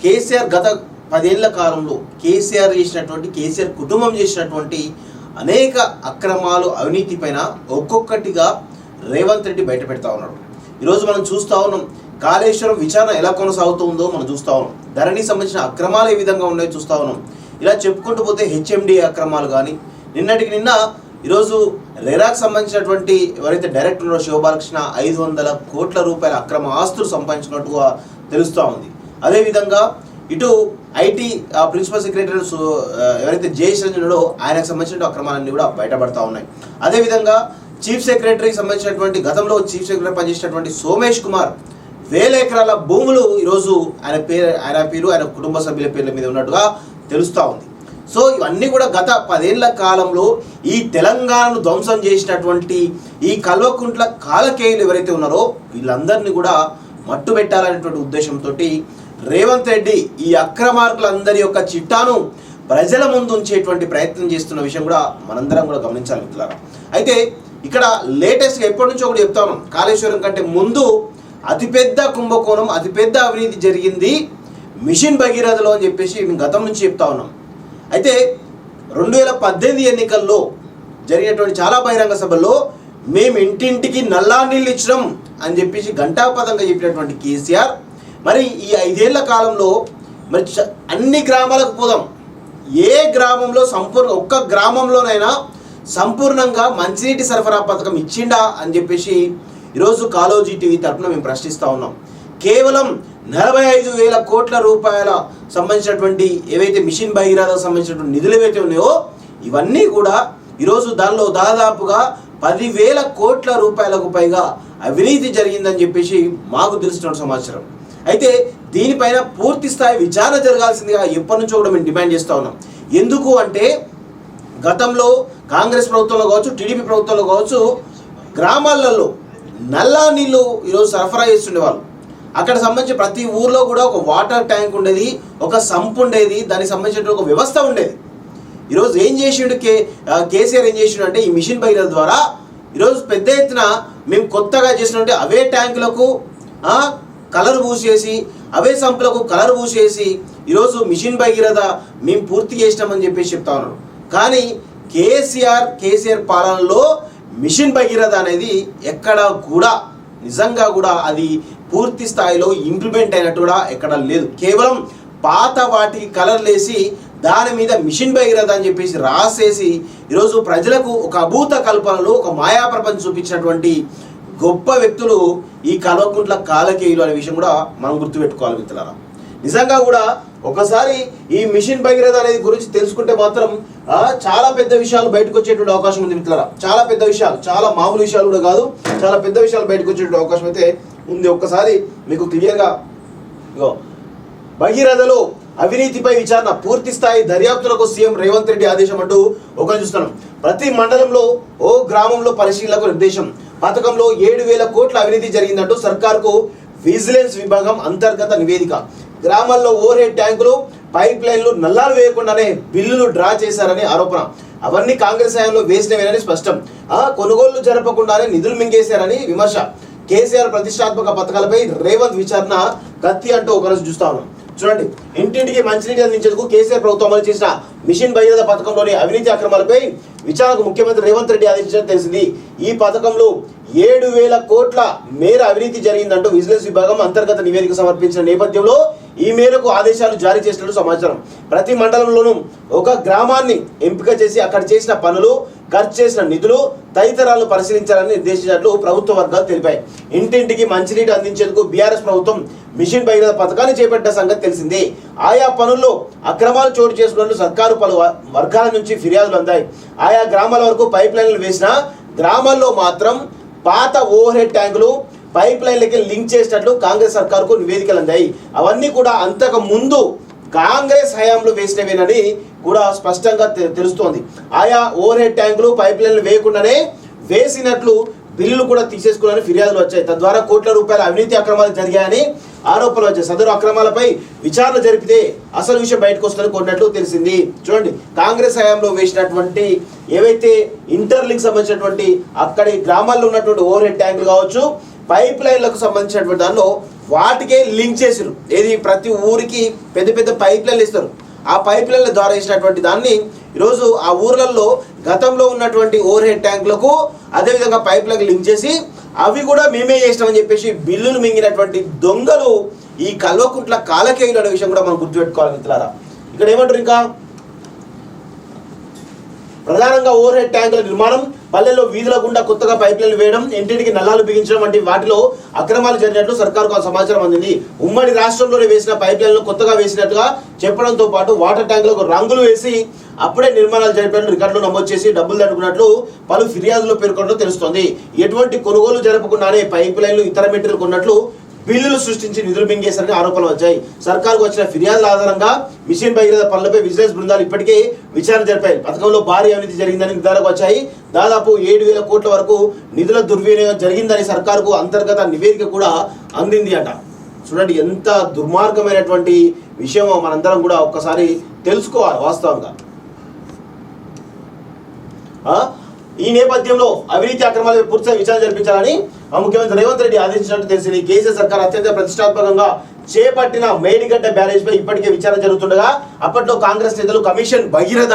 కేసీఆర్ గత 10 ఏళ్ల కాలంలో కేసీఆర్ కుటుంబం చేసినటువంటి అనేక అక్రమాలు, అవినీతి పైన ఒక్కొక్కటిగా రేవంత్ రెడ్డి బయట పెడతా ఉన్నాడు. ఈరోజు మనం చూస్తూ ఉన్నాం, కాళేశ్వరం విచారణ ఎలా కొనసాగుతుందో మనం చూస్తూ ఉన్నాం. ధరణి సంబంధించిన అక్రమాలు ఏ విధంగా ఉన్నాయో చూస్తూ ఉన్నాం. ఇలా చెప్పుకుంటూ పోతే హెచ్ఎండి అక్రమాలు కానీ, నిన్నటికి నిన్న ఈరోజు రెరాకు సంబంధించినటువంటి ఎవరైతే డైరెక్టర్ ఉన్నారో శివబాలకృష్ణ 500 కోట్ల రూపాయల అక్రమ ఆస్తులు సంపాదించినట్టుగా తెలుస్తూ ఉంది. అదేవిధంగా ఇటు ఐటీ ప్రిన్సిపల్ సెక్రటరీ ఎవరైతే జయేష్ ఉన్నాడో ఆయనకు సంబంధించిన అక్రమాలన్నీ కూడా బయటపడతా ఉన్నాయి. అదేవిధంగా చీఫ్ సెక్రటరీకి సంబంధించినటువంటి గతంలో చీఫ్ సెక్రటరీ పనిచేసినటువంటి సోమేష్ కుమార్ 1000 ఎకరాల భూములు ఈరోజు ఆయన పేరు ఆయన కుటుంబ సభ్యుల పేర్ల మీద ఉన్నట్టుగా తెలుస్తూ ఉంది. సో ఇవన్నీ కూడా గత 10 ఏళ్ల కాలంలో ఈ తెలంగాణను ధ్వంసం చేసినటువంటి ఈ కల్వకుంట్ల కాలకేయులు ఎవరైతే ఉన్నారో వీళ్ళందరినీ కూడా మట్టు పెట్టాలనేటువంటి ఉద్దేశంతో రేవంత్ రెడ్డి ఈ అక్రమార్కులందరి యొక్క చిట్టాను ప్రజల ముందు ఉంచేటువంటి ప్రయత్నం చేస్తున్న విషయం కూడా మనందరం కూడా గమనించాలి మిత్రులారా. అయితే ఇక్కడ లేటెస్ట్గా ఎప్పటి నుంచో ఒకటి చెప్తా ఉన్నాం, కాళేశ్వరం కంటే ముందు అతిపెద్ద కుంభకోణం, అతిపెద్ద అవినీతి జరిగింది మిషన్ భగీరథలో అని చెప్పేసి మేము గతం నుంచి చెప్తా ఉన్నాం. అయితే 2018 ఎన్నికల్లో జరిగినటువంటి చాలా బహిరంగ సభల్లో మేము ఇంటింటికి నల్లా నీళ్ళు ఇచ్చడం అని చెప్పేసి ఘంటాపదంగా చెప్పినటువంటి కేసీఆర్ మరి ఈ 5 ఏళ్ల కాలంలో మరి అన్ని గ్రామాలకు పోదాం, ఏ గ్రామంలో ఒక్క గ్రామంలోనైనా సంపూర్ణంగా మంచినీటి సరఫరా పథకం ఇచ్చిండా అని చెప్పేసి ఈరోజు కాలోజీ టీవీ తరఫున మేము ప్రశ్నిస్తూ ఉన్నాం. కేవలం 45,000 కోట్ల రూపాయల సంబంధించినటువంటి ఏవైతే మిషన్ భగీరథకు సంబంధించినటువంటి నిధులు ఏవైతే ఉన్నాయో ఇవన్నీ కూడా ఈరోజు దానిలో దాదాపుగా 10,000 కోట్ల రూపాయలకు పైగా అవినీతి జరిగిందని చెప్పేసి మాకు తెలిసిన సమాచారం. అయితే దీనిపైన పూర్తి స్థాయి విచారణ జరగాల్సిందిగా ఎప్పటి నుంచో కూడా మేము డిమాండ్ చేస్తూ ఉన్నాం. ఎందుకు అంటే గతంలో కాంగ్రెస్ ప్రభుత్వంలో కావచ్చు, టీడీపీ ప్రభుత్వంలో కావచ్చు, గ్రామాలలో నల్లా నీళ్ళు ఈరోజు సరఫరా చేస్తుండేవాళ్ళు. అక్కడ సంబంధించి ప్రతి ఊర్లో కూడా ఒక వాటర్ ట్యాంక్ ఉండేది, ఒక సంప్ ఉండేది, దానికి సంబంధించిన ఒక వ్యవస్థ ఉండేది. ఈరోజు ఏం చేసిండు కేసీఆర్ ఏం చేసిండు అంటే ఈ మిషన్ భగీరథ ద్వారా ఈరోజు పెద్ద ఎత్తున మేము కొత్తగా చేసినట్టు అవే ట్యాంకులకు కలర్ పూసేసి, అవే సంపులకు కలర్ పూసేసి ఈరోజు మిషన్ భగీరథ మేము పూర్తి చేసినామని చెప్పేసి చెప్తా ఉన్నారు. కానీ కేసీఆర్ పాలనలో మిషన్ భగీరథ అనేది ఎక్కడ కూడా నిజంగా కూడా అది పూర్తి స్థాయిలో ఇంప్లిమెంట్ అయినట్టు కూడా ఎక్కడ లేదు. కేవలం పాత వాటికి కలర్లు వేసి దాని మీద మిషన్ భగీరథ అని చెప్పేసి రాసేసి ఈరోజు ప్రజలకు ఒక అభూత కల్పనలు, ఒక మాయా ప్రపంచం చూపించినటువంటి గొప్ప వ్యక్తులు ఈ కల్వకుంట్ల కాలకేయులు అనే విషయం కూడా మనం గుర్తుపెట్టుకోవాలి మిత్రులారా. నిజంగా కూడా ఒకసారి ఈ మిషన్ భగీరథ అనేది గురించి తెలుసుకుంటే మాత్రం చాలా పెద్ద విషయాలు బయటకు వచ్చేటువంటి అవకాశం ఉంది మిత్రులారా. చాలా పెద్ద విషయాలు, చాలా మామూలు విషయాలు కూడా కాదు, చాలా పెద్ద విషయాలు బయటకు వచ్చేటువంటి అవకాశం అయితే ఉంది. ఒక్కసారి మీకు క్లియర్గా భగీరథలో అవినీతిపై విచారణ పూర్తి స్థాయి దర్యాప్తులకు సీఎం రేవంత్ రెడ్డి ఆదేశం అంటూ ఒకటి చూస్తున్నాం. ప్రతి మండలంలో ఓ గ్రామంలో పరిశీలనకు నిర్దేశం. పథకంలో 7,000 కోట్ల అవినీతి జరిగిందంటూ సర్కార్కు విజిలెన్స్ విభాగం అంతర్గత నివేదిక. గ్రామాల్లో ఓవర్ హెడ్ ట్యాంకులు, పైప్ లైన్లు నల్లాలు వేయకుండానే బిల్లులు డ్రా చేశారని ఆరోపణ. అవన్నీ కాంగ్రెస్ హయాంలో వేసినవేనని స్పష్టం. కొనుగోళ్లు జరపకుండానే నిధులు మింగేశారని విమర్శ. కేసీఆర్ ప్రతిష్టాత్మక పథకాలపై రేవంత్ విచారణ కత్తి అంటూ ఒకరోజు చూస్తా ఉన్నాం. చూడండి, ఇంటింటికి మంచినీటి అందించేందుకు కేసీఆర్ ప్రభుత్వం అమలు చేసిన మిషన్ భగీరథ పథకంలోని అవినీతి అక్రమాలపై విచారణకు ముఖ్యమంత్రి రేవంత్ రెడ్డి ఆదేశించినట్టు తెలిసింది. ఈ పథకంలో 7,000 కోట్ల మేర అవినీతి జరిగిందంటూ విజిలెన్స్ విభాగం అంతర్గత నివేదిక సమర్పించిన నేపథ్యంలో ఈ మేరకు ఆదేశాలు జారీ చేసినట్టు సమాచారం. ప్రతి మండలంలోనూ ఒక గ్రామాన్ని ఎంపిక చేసి అక్కడ చేసిన పనులు, ఖర్చు చేసిన నిధులు తదితరాలను పరిశీలించాలని నిర్దేశించినట్లు ప్రభుత్వ వర్గాలు తెలిపాయి. ఇంటింటికి మంచినీటి అందించేందుకు బీఆర్ఎస్ ప్రభుత్వం మిషన్ భగీరథ పథకాన్ని చేపట్టిన సంగతి తెలిసిందే. ఆయా పనుల్లో అక్రమాలు చోటు చేసుకున్నట్లు సర్కారు పలు వర్గాల నుంచి ఫిర్యాదులు అందాయి. ఆయా గ్రామాల వరకు పైప్ లైన్లు వేసిన గ్రామాల్లో మాత్రం పాత ఓవర్ హెడ్ ట్యాంకులు, పైప్ లైన్లకి లింక్ చేసినట్లు కాంగ్రెస్ సర్కారుకు నివేదికలు అందాయి. అవన్నీ కూడా అంతకు ముందు కాంగ్రెస్ హయాంలో వేసినవేనని కూడా స్పష్టంగా తెలుస్తోంది. ఆయా ఓవర్ హెడ్ ట్యాంకులు, పైప్ లైన్లు వేయకుండానే వేసినట్లు బిల్లులు కూడా తీసేసుకున్నారని ఫిర్యాదులు వచ్చాయి. తద్వారా కోట్ల రూపాయల అవినీతి అక్రమాలు జరిగాయని ఆరోపణలు వచ్చాయి. సదరు అక్రమాలపై విచారణ జరిపితే అసలు విషయం బయటకు వస్తుందని కొన్నట్లు తెలిసింది. చూడండి, కాంగ్రెస్ హయాంలో వేసినటువంటి ఏవైతే ఇంటర్లింక్ సంబంధించినటువంటి అక్కడి గ్రామాల్లో ఉన్నటువంటి ఓవర్ హెడ్ ట్యాంకులు కావచ్చు, పైప్ లైన్లకు సంబంధించినటువంటి దానిలో వాటికే లింక్ చేసారు. ఏది ప్రతి ఊరికి పెద్ద పెద్ద పైప్ లైన్లు ఇస్తారు. ఆ పైప్ లైన్ల ద్వారా వేసినటువంటి దాన్ని ఈరోజు ఆ ఊర్లలో గతంలో ఉన్నటువంటి ఓవర్ హెడ్ ట్యాంకులకు అదేవిధంగా పైప్ లైన్ లింక్ చేసి అవి కూడా మేమే చేసినామని చెప్పేసి బిల్లులు మింగినటువంటి దొంగలు ఈ కల్వకుంట్ల కాలకేయులు అనే విషయం కూడా మనం గుర్తుపెట్టుకోవాలి మిత్రులారా. ఇక్కడ ఏమంటారు, ఇంకా ప్రధానంగా ఓవర్ హెడ్ ట్యాంకుల నిర్మాణం, పల్లెల్లో వీధుల గుండా కొత్తగా పైప్ లైన్లు వేయడం, ఇంటింటికి నల్లాలు బిగించడం వంటి వాటిలో అక్రమాలు జరిగినట్లు సర్కారుకు సమాచారం అందింది. ఉమ్మడి రాష్ట్రంలోనే వేసిన పైప్ లైన్లు కొత్తగా వేసినట్టుగా చెప్పడంతో పాటు వాటర్ ట్యాంకులకు రంగులు వేసి అప్పుడే నిర్మాణాలు జరిపినట్లు రికార్డులు నమోదు చేసి డబ్బులు దండుకున్నట్లు పలు ఫిర్యాదులు పేర్కొన్నట్లు తెలుస్తోంది. ఎటువంటి కొనుగోలు జరపకుండానే పైప్ లైన్లు ఇతర మెటీరియల్ కొన్నట్లు బిల్లులు సృష్టించి నిధులు మింగేశారని ఆరోపణలు వచ్చాయి. సర్కారుకు వచ్చిన ఫిర్యాదుల ఆధారంగా మిషన్ భగీరథ పనులపై విజిలెన్స్ బృందాలు ఇప్పటికే విచారణ జరిపాయి. పథకంలో భారీ అవినీతి జరిగిందని నిర్ధారణకు వచ్చాయి. దాదాపు 7,000 కోట్ల వరకు నిధుల దుర్వినియోగం జరిగిందని సర్కారుకు అంతర్గత నివేదిక కూడా అందింది అట. చూడండి, ఎంత దుర్మార్గమైనటువంటి విషయం మనందరం కూడా ఒక్కసారి తెలుసుకోవాలి వాస్తవంగా. ఈ నేపథ్యంలో అవినీతి అక్రమాలపై పూర్తిగా విచారణ జరిపించాలని ముఖ్యమంత్రి రేవంత్ రెడ్డి ఆదేశించినట్టు తెలిసింది. కేసీఆర్ సర్కార్ అత్యంత ప్రతిష్టాత్మకంగా చేపట్టిన మేడిగడ్డ బ్యారేజ్ పై ఇప్పటికే విచారణ జరుగుతుండగా అప్పట్లో కాంగ్రెస్ నేతలు కమిషన్ భగీరథ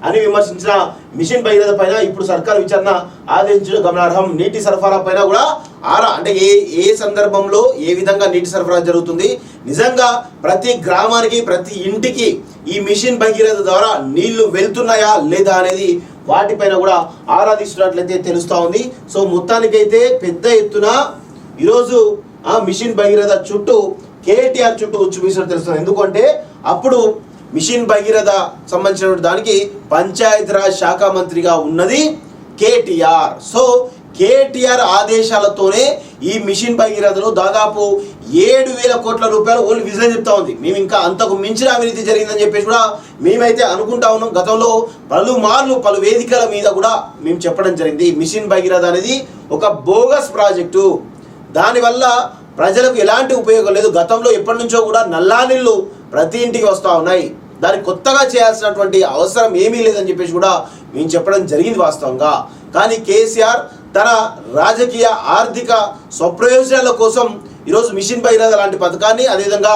అని విమర్శించిన మిషన్ భగీరథ పైన ఇప్పుడు సర్కార్ విచారణ ఆదేశించడం గమనార్హం. నీటి సరఫరా పైన కూడా అంటే ఏ సందర్భంలో ఏ విధంగా నీటి సరఫరా జరుగుతుంది, నిజంగా ప్రతి గ్రామానికి ప్రతి ఇంటికి ఈ మిషన్ భగీరథ ద్వారా నీళ్లు వెళ్తున్నాయా లేదా అనేది వాటిపైన కూడా ఆరాధిస్తున్నట్లయితే తెలుస్తూ ఉంది. సో మొత్తానికైతే పెద్ద ఎత్తున ఈరోజు ఆ మిషన్ భగీరథ చుట్టూ కేటీఆర్ చుట్టూ ఉచ్చుబీసినట్టు తెలుస్తుంది. ఎందుకంటే అప్పుడు మిషన్ భగీరథ సంబంధించిన దానికి పంచాయతీరాజ్ శాఖ మంత్రిగా ఉన్నది కేటీఆర్. సో కేటీఆర్ ఆదేశాలతోనే ఈ మిషన్ భగీరథలో దాదాపు 7,000 కోట్ల రూపాయలు ఓన్లీ విజిలెన్స్ చెప్తా ఉంది. మేము ఇంకా అంతకు మించిన అవినీతి జరిగిందని చెప్పేసి కూడా మేమైతే అనుకుంటా ఉన్నాం. గతంలో పలు వేదికల మీద కూడా మేము చెప్పడం జరిగింది. మిషన్ భగీరథ అనేది ఒక బోగస్ ప్రాజెక్టు, దానివల్ల ప్రజలకు ఎలాంటి ఉపయోగం లేదు. గతంలో ఎప్పటి నుంచో కూడా నల్లా నీళ్ళు ప్రతి ఇంటికి వస్తూ ఉన్నాయి. దానికి కొత్తగా చేయాల్సినటువంటి అవసరం ఏమీ లేదని చెప్పేసి కూడా మేము చెప్పడం జరిగింది వాస్తవంగా. కానీ కేసీఆర్ తన రాజకీయ ఆర్థిక స్వప్రయోజనాల కోసం ఈరోజు మిషన్ భగీరథ లాంటి పథకాన్ని అదేవిధంగా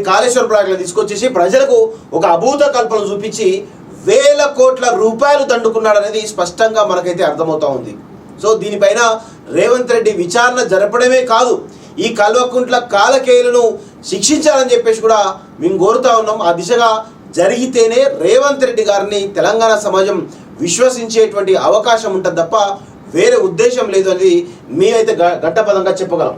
కాళేశ్వర ప్రాజెక్టులను తీసుకొచ్చేసి ప్రజలకు ఒక అభూత కల్పన చూపించి 1,000 కోట్ల రూపాయలు దండుకున్నాడు అనేది స్పష్టంగా మనకైతే అర్థమవుతా ఉంది. సో దీనిపైన రేవంత్ రెడ్డి విచారణ జరపడమే కాదు, ఈ కల్వకుంట్ల కాలకేయులను శిక్షించాలని చెప్పేసి కూడా మేము కోరుతా ఉన్నాం. ఆ దిశగా జరిగితేనే రేవంత్ రెడ్డి గారిని తెలంగాణ సమాజం విశ్వసించేటువంటి అవకాశం ఉంటుంది తప్ప వేరే ఉద్దేశం లేదు అనేది మేమైతే గట్టపదంగా చెప్పగలం.